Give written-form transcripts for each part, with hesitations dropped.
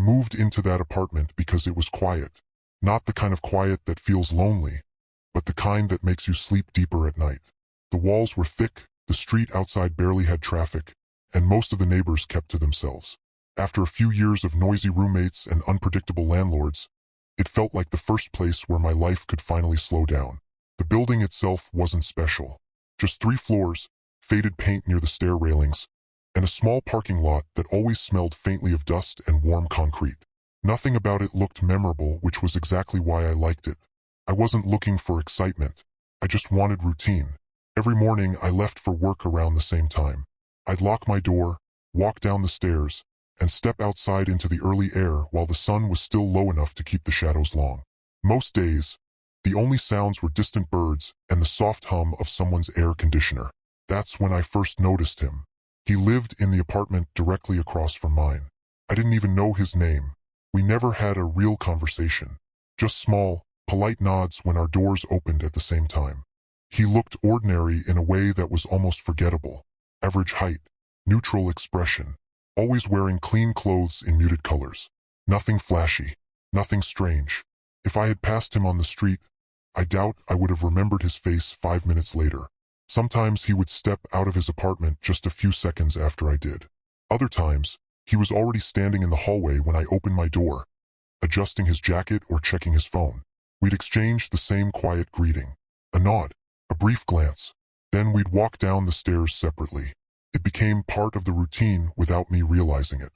moved into that apartment because it was quiet. Not the kind of quiet that feels lonely, but the kind that makes you sleep deeper at night. The walls were thick, the street outside barely had traffic, and most of the neighbors kept to themselves. After a few years of noisy roommates and unpredictable landlords, it felt like the first place where my life could finally slow down. The building itself wasn't special. Just 3 floors, faded paint near the stair railings, and a small parking lot that always smelled faintly of dust and warm concrete. Nothing about it looked memorable, which was exactly why I liked it. I wasn't looking for excitement. I just wanted routine. Every morning I left for work around the same time. I'd lock my door, walk down the stairs, and step outside into the early air while the sun was still low enough to keep the shadows long. Most days, the only sounds were distant birds and the soft hum of someone's air conditioner. That's when I first noticed him. He lived in the apartment directly across from mine. I didn't even know his name. We never had a real conversation. Just small, polite nods when our doors opened at the same time. He looked ordinary in a way that was almost forgettable. Average height, neutral expression, always wearing clean clothes in muted colors. Nothing flashy, nothing strange. If I had passed him on the street, I doubt I would have remembered his face 5 minutes later. Sometimes he would step out of his apartment just a few seconds after I did. Other times, he was already standing in the hallway when I opened my door, adjusting his jacket or checking his phone. We'd exchange the same quiet greeting. A nod, a brief glance. Then we'd walk down the stairs separately. It became part of the routine without me realizing it.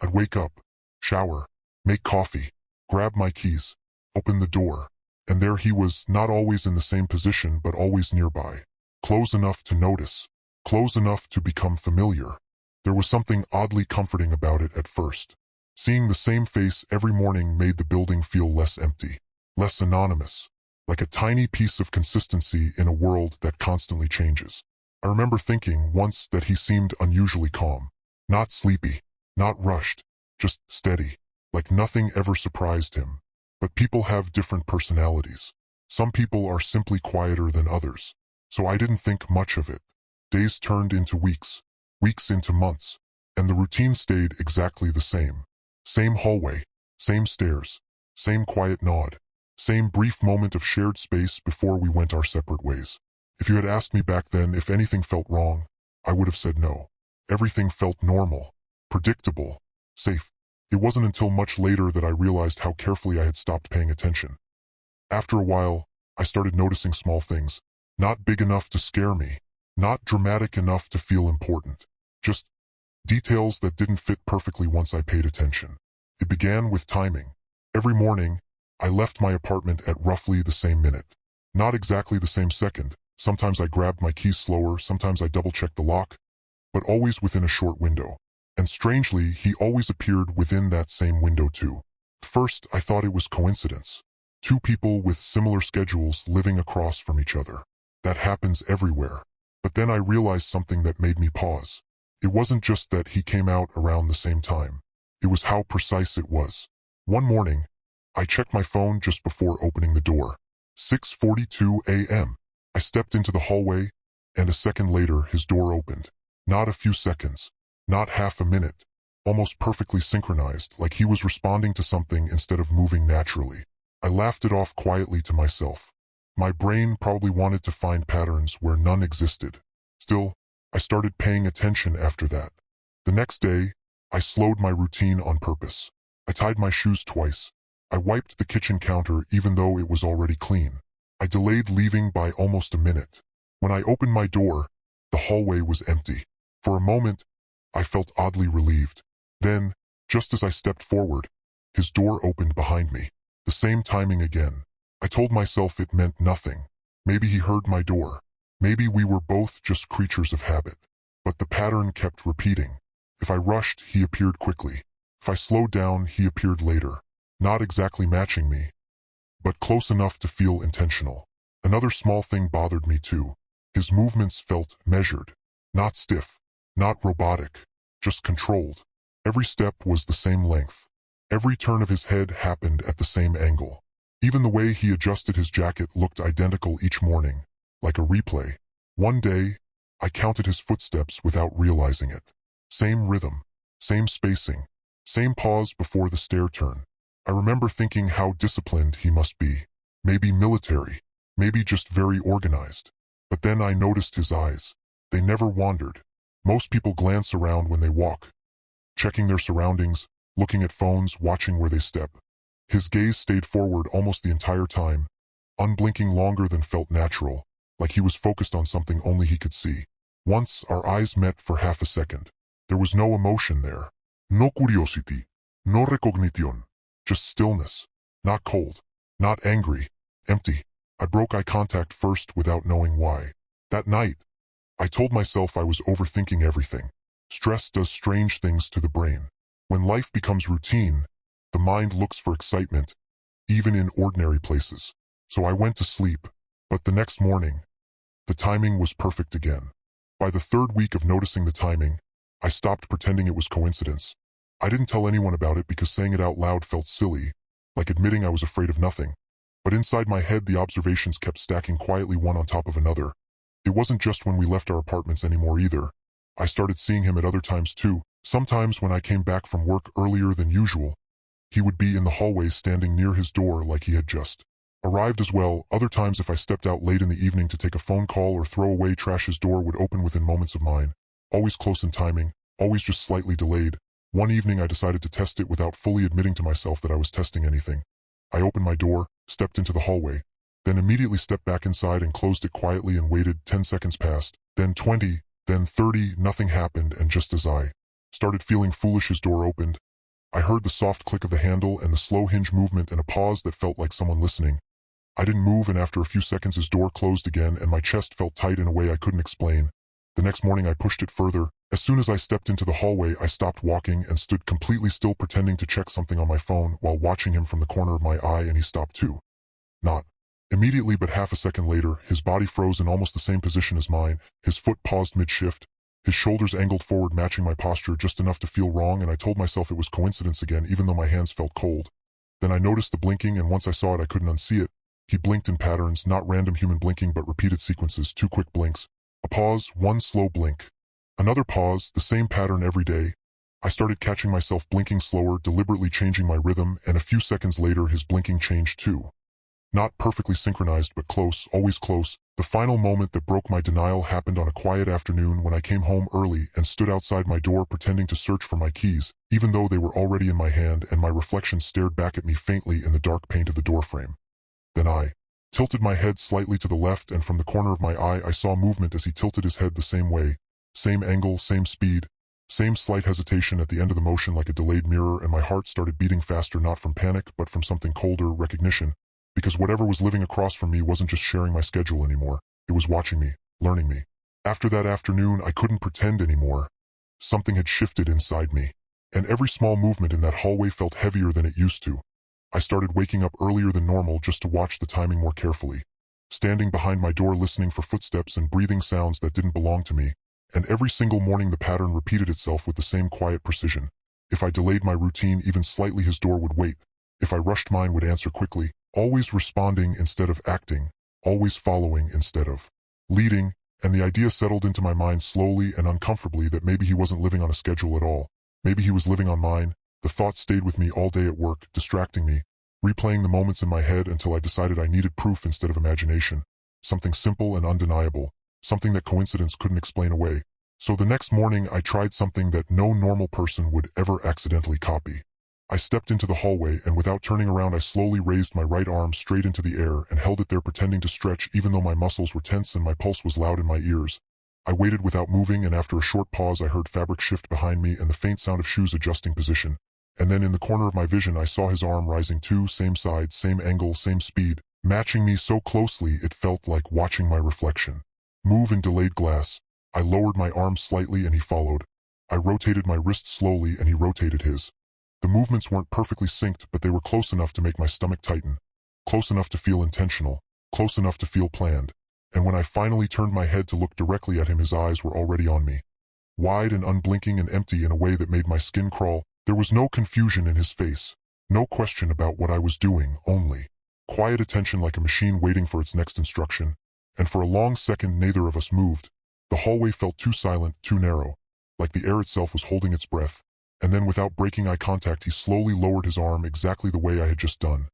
I'd wake up, shower, make coffee, grab my keys, open the door, and there he was, not always in the same position but always nearby. Close enough to notice, close enough to become familiar. There was something oddly comforting about it at first. Seeing the same face every morning made the building feel less empty, less anonymous, like a tiny piece of consistency in a world that constantly changes. I remember thinking once that he seemed unusually calm, not sleepy, not rushed, just steady, like nothing ever surprised him. But people have different personalities. Some people are simply quieter than others. So I didn't think much of it. Days turned into weeks, weeks into months, and the routine stayed exactly the same. Same hallway, same stairs, same quiet nod, same brief moment of shared space before we went our separate ways. If you had asked me back then if anything felt wrong, I would have said no. Everything felt normal, predictable, safe. It wasn't until much later that I realized how carefully I had stopped paying attention. After a while, I started noticing small things. Not big enough to scare me, not dramatic enough to feel important, just details that didn't fit perfectly once I paid attention. It began with timing. Every morning, I left my apartment at roughly the same minute. Not exactly the same second. Sometimes I grabbed my keys slower, sometimes I double-checked the lock, but always within a short window. And strangely, he always appeared within that same window too. First, I thought it was coincidence. 2 people with similar schedules living across from each other. That happens everywhere. But then I realized something that made me pause. It wasn't just that he came out around the same time. It was how precise it was. One morning, I checked my phone just before opening the door. 6:42 a.m. I stepped into the hallway, and a second later his door opened. Not a few seconds, not half a minute. Almost perfectly synchronized, like he was responding to something instead of moving naturally. I laughed it off quietly to myself. My brain probably wanted to find patterns where none existed. Still, I started paying attention after that. The next day, I slowed my routine on purpose. I tied my shoes twice. I wiped the kitchen counter even though it was already clean. I delayed leaving by almost a minute. When I opened my door, the hallway was empty. For a moment, I felt oddly relieved. Then, just as I stepped forward, his door opened behind me. The same timing again. I told myself it meant nothing. Maybe he heard my door. Maybe we were both just creatures of habit. But the pattern kept repeating. If I rushed, he appeared quickly. If I slowed down, he appeared later. Not exactly matching me, but close enough to feel intentional. Another small thing bothered me too. His movements felt measured. Not stiff, not robotic, just controlled. Every step was the same length. Every turn of his head happened at the same angle. Even the way he adjusted his jacket looked identical each morning, like a replay. One day, I counted his footsteps without realizing it. Same rhythm, same spacing, Same pause before the stair turn. I remember thinking how disciplined he must be. Maybe military. Maybe just very organized. But then I noticed his eyes. They never wandered. Most people glance around when they walk, checking their surroundings, looking at phones, watching where they step. His gaze stayed forward almost the entire time, unblinking longer than felt natural, like he was focused on something only he could see. Once our eyes met for half a second. There was no emotion there. No curiosity. No recognition. Just stillness. Not cold. Not angry. Empty. I broke eye contact first without knowing why. That night, I told myself I was overthinking everything. Stress does strange things to the brain. When life becomes routine, the mind looks for excitement, even in ordinary places. So I went to sleep, but the next morning, the timing was perfect again. By the third week of noticing the timing, I stopped pretending it was coincidence. I didn't tell anyone about it because saying it out loud felt silly, like admitting I was afraid of nothing. But inside my head, the observations kept stacking quietly one on top of another. It wasn't just when we left our apartments anymore either. I started seeing him at other times too. Sometimes when I came back from work earlier than usual, he would be in the hallway standing near his door like he had just arrived as well. Other times if I stepped out late in the evening to take a phone call or throw away trash, his door would open within moments of mine. Always close in timing, always just slightly delayed. One evening I decided to test it without fully admitting to myself that I was testing anything. I opened my door, stepped into the hallway, then immediately stepped back inside and closed it quietly and waited. 10 seconds passed, then 20, then 30, nothing happened, and just as I started feeling foolish, his door opened. I heard the soft click of the handle and the slow hinge movement and a pause that felt like someone listening. I didn't move, and after a few seconds his door closed again and my chest felt tight in a way I couldn't explain. The next morning I pushed it further. As soon as I stepped into the hallway, I stopped walking and stood completely still, pretending to check something on my phone while watching him from the corner of my eye, and he stopped too. Not immediately, but half a second later, his body froze in almost the same position as mine. His foot paused mid-shift, his shoulders angled forward, matching my posture just enough to feel wrong, and I told myself it was coincidence again, even though my hands felt cold. Then I noticed the blinking, and once I saw it I couldn't unsee it. He blinked in patterns, not random human blinking but repeated sequences, 2 quick blinks, a pause, 1 slow blink, another pause, the same pattern every day. I started catching myself blinking slower, deliberately changing my rhythm, and a few seconds later his blinking changed too. Not perfectly synchronized, but close, always close. The final moment that broke my denial happened on a quiet afternoon when I came home early and stood outside my door pretending to search for my keys, even though they were already in my hand, and my reflection stared back at me faintly in the dark paint of the doorframe. Then I tilted my head slightly to the left, and from the corner of my eye I saw movement as he tilted his head the same way. Same angle, same speed, same slight hesitation at the end of the motion, like a delayed mirror, and my heart started beating faster, not from panic but from something colder, recognition. Because whatever was living across from me wasn't just sharing my schedule anymore. It was watching me, learning me. After that afternoon, I couldn't pretend anymore. Something had shifted inside me, and every small movement in that hallway felt heavier than it used to. I started waking up earlier than normal just to watch the timing more carefully, standing behind my door listening for footsteps and breathing sounds that didn't belong to me. And every single morning the pattern repeated itself with the same quiet precision. If I delayed my routine even slightly, his door would wait. If I rushed, mine would answer quickly, always responding instead of acting, always following instead of leading, and the idea settled into my mind slowly and uncomfortably that maybe he wasn't living on a schedule at all. Maybe he was living on mine. The thought stayed with me all day at work, distracting me, replaying the moments in my head until I decided I needed proof instead of imagination. Something simple and undeniable, something that coincidence couldn't explain away. So the next morning I tried something that no normal person would ever accidentally copy. I stepped into the hallway, and without turning around I slowly raised my right arm straight into the air and held it there, pretending to stretch even though my muscles were tense and my pulse was loud in my ears. I waited without moving, and after a short pause I heard fabric shift behind me and the faint sound of shoes adjusting position. And then in the corner of my vision I saw his arm rising too, same side, same angle, same speed, matching me so closely it felt like watching my reflection move in delayed glass. I lowered my arm slightly and he followed. I rotated my wrist slowly and he rotated his. The movements weren't perfectly synced, but they were close enough to make my stomach tighten, close enough to feel intentional, close enough to feel planned. And when I finally turned my head to look directly at him, his eyes were already on me, wide and unblinking and empty in a way that made my skin crawl. There was no confusion in his face, no question about what I was doing, only quiet attention, like a machine waiting for its next instruction. And for a long second neither of us moved. The hallway felt too silent, too narrow, like the air itself was holding its breath. And then without breaking eye contact, he slowly lowered his arm exactly the way I had just done,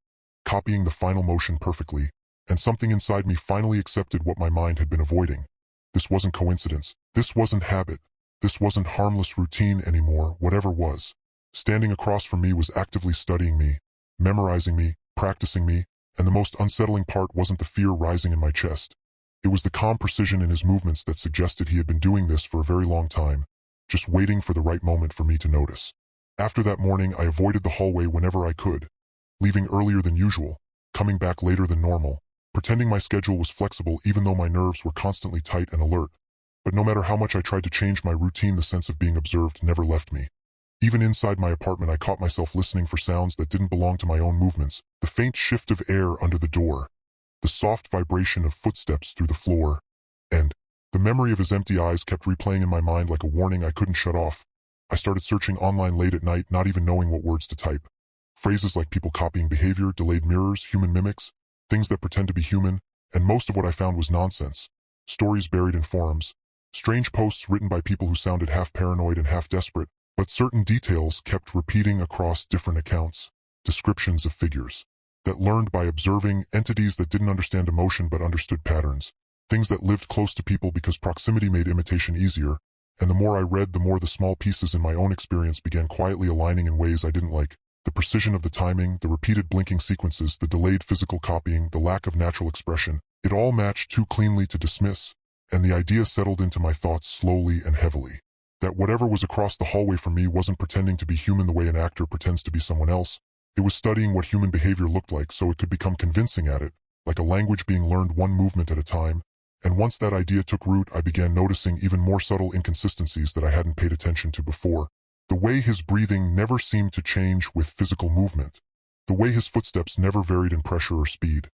copying the final motion perfectly, and something inside me finally accepted what my mind had been avoiding. This wasn't coincidence. This wasn't habit. This wasn't harmless routine anymore. Whatever was standing across from me was actively studying me, memorizing me, practicing me, and the most unsettling part wasn't the fear rising in my chest. It was the calm precision in his movements that suggested he had been doing this for a very long time, just waiting for the right moment for me to notice. After that morning, I avoided the hallway whenever I could, leaving earlier than usual, coming back later than normal, pretending my schedule was flexible even though my nerves were constantly tight and alert. But no matter how much I tried to change my routine, the sense of being observed never left me. Even inside my apartment, I caught myself listening for sounds that didn't belong to my own movements, the faint shift of air under the door, the soft vibration of footsteps through the floor, and the memory of his empty eyes kept replaying in my mind like a warning I couldn't shut off. I started searching online late at night, not even knowing what words to type. Phrases like people copying behavior, delayed mirrors, human mimics, things that pretend to be human, and most of what I found was nonsense. Stories buried in forums, strange posts written by people who sounded half paranoid and half desperate, but certain details kept repeating across different accounts. Descriptions of figures that learned by observing, entities that didn't understand emotion but understood patterns, things that lived close to people because proximity made imitation easier, and the more I read, the more the small pieces in my own experience began quietly aligning in ways I didn't like. The precision of the timing, the repeated blinking sequences, the delayed physical copying, the lack of natural expression, it all matched too cleanly to dismiss, and the idea settled into my thoughts slowly and heavily. That whatever was across the hallway from me wasn't pretending to be human the way an actor pretends to be someone else. It was studying what human behavior looked like so it could become convincing at it, like a language being learned one movement at a time. And once that idea took root, I began noticing even more subtle inconsistencies that I hadn't paid attention to before. The way his breathing never seemed to change with physical movement. The way his footsteps never varied in pressure or speed.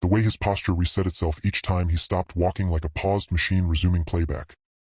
The way his posture reset itself each time he stopped walking, like a paused machine resuming playback.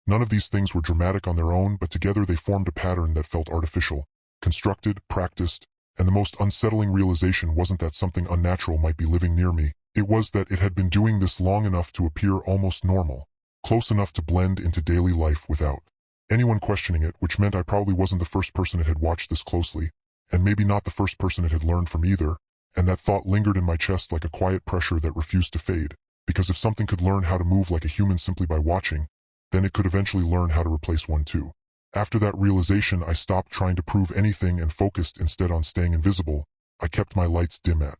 None of these things were dramatic on their own, but together they formed a pattern that felt artificial, constructed, practiced, and the most unsettling realization wasn't that something unnatural might be living near me. It was that it had been doing this long enough to appear almost normal, close enough to blend into daily life without anyone questioning it, which meant I probably wasn't the first person it had watched this closely, and maybe not the first person it had learned from either, and that thought lingered in my chest like a quiet pressure that refused to fade, because if something could learn how to move like a human simply by watching, then it could eventually learn how to replace one too. After that realization, I stopped trying to prove anything and focused instead on staying invisible. I kept my lights dim at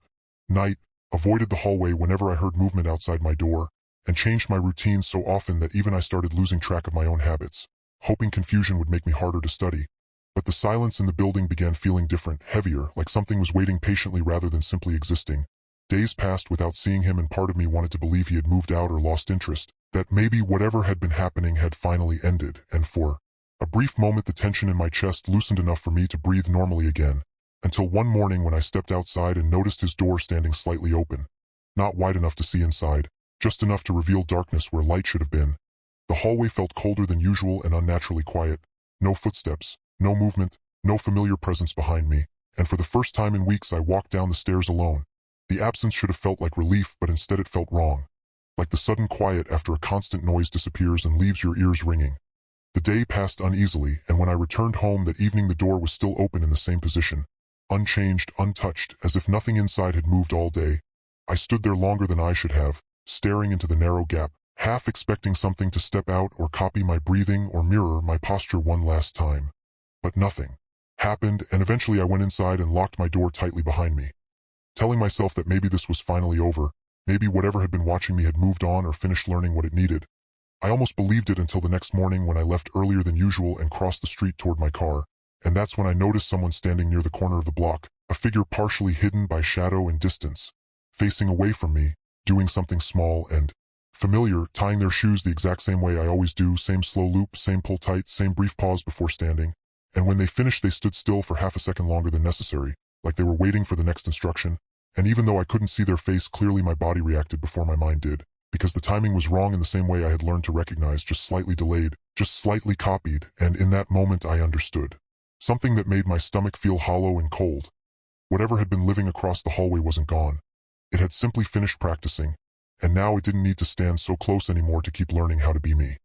night, avoided the hallway whenever I heard movement outside my door, and changed my routine so often that even I started losing track of my own habits, hoping confusion would make me harder to study. But the silence in the building began feeling different, heavier, like something was waiting patiently rather than simply existing. Days passed without seeing him, and part of me wanted to believe he had moved out or lost interest, that maybe whatever had been happening had finally ended, and for a brief moment the tension in my chest loosened enough for me to breathe normally again, until one morning when I stepped outside and noticed his door standing slightly open. Not wide enough to see inside, just enough to reveal darkness where light should have been. The hallway felt colder than usual and unnaturally quiet. No footsteps, no movement, no familiar presence behind me, and for the first time in weeks I walked down the stairs alone. The absence should have felt like relief, but instead it felt wrong. Like the sudden quiet after a constant noise disappears and leaves your ears ringing. The day passed uneasily, and when I returned home that evening the door was still open in the same position. Unchanged, untouched, as if nothing inside had moved all day. I stood there longer than I should have, staring into the narrow gap, half expecting something to step out or copy my breathing or mirror my posture one last time. But nothing happened, and eventually I went inside and locked my door tightly behind me, telling myself that maybe this was finally over, maybe whatever had been watching me had moved on or finished learning what it needed. I almost believed it until the next morning when I left earlier than usual and crossed the street toward my car, and that's when I noticed someone standing near the corner of the block, a figure partially hidden by shadow and distance, facing away from me, doing something small and familiar, tying their shoes the exact same way I always do, same slow loop, same pull tight, same brief pause before standing, and when they finished they stood still for half a second longer than necessary, like they were waiting for the next instruction, and even though I couldn't see their face clearly, my body reacted before my mind did, because the timing was wrong in the same way I had learned to recognize, just slightly delayed, just slightly copied, and in that moment I understood. Something that made my stomach feel hollow and cold. Whatever had been living across the hallway wasn't gone. It had simply finished practicing, and now it didn't need to stand so close anymore to keep learning how to be me.